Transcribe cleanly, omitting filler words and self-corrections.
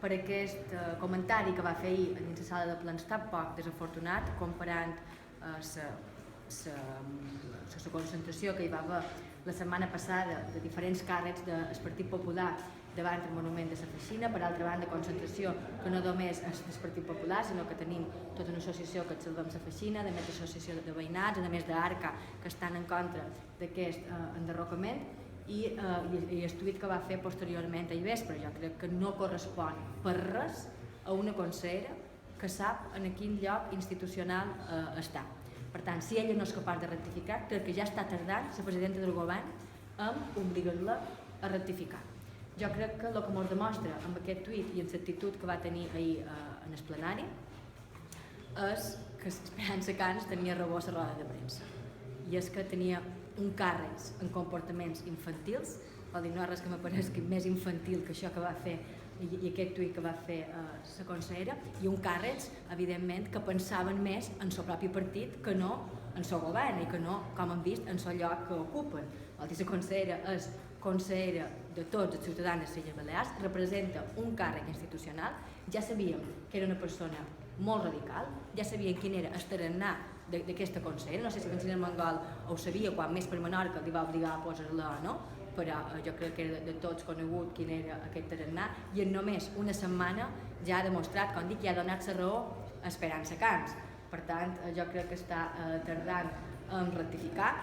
per aquest comentari que va fer ahir a dins la sala de plens tan poc desafortunat, comparant la concentració que hi va haver la setmana passada de diferents càrrecs del Partit Popular davant del monument de la Feixina. Per altra banda, concentració que no només és del Partit Popular, sinó que tenim tota una associació que Salvem la Feixina, a més l'associació de veïnats, a més d'Arca, que estan en contra d'aquest enderrocament, i el tuit que va fer posteriorment ahir vespre. Jo crec que no correspon per res a una consellera que sap en quin lloc institucional està. Per tant, si ella no és capaç de rectificar, crec que ja està tardant la presidenta del govern en obligar-la a rectificar. Jo crec que el que ens demostra amb aquest tuit i amb l'actitud que va tenir ahir en el plenari és que Esperança Camps tenia raó a la roda de premsa, i és que tenia un càrrec en comportaments infantils, vol dir, no hi ha res que m'apareixi més infantil que això que va fer i aquest tuit que va fer la consellera, i un càrrec, evidentment, que pensaven més en el propi partit que no en el govern, i que no, com hem vist, en el lloc que ocupen. Vol dir, la consellera és consellera de tots els ciutadans de les Illes Balears, representa un càrrec institucional. Ja sabíem que era una persona molt radical, ja sabien quin era el tarannà d'aquesta consellera. No sé si Francina Mongol ho sabia quan més per Menorca li va obligar a posar-la o no, però jo crec que era de tots conegut quin era aquest tarannà, i en només una setmana ja ha demostrat, com dic, ja ha donat la raó a Esperança Camps. Per tant, jo crec que està tardant en rectificar.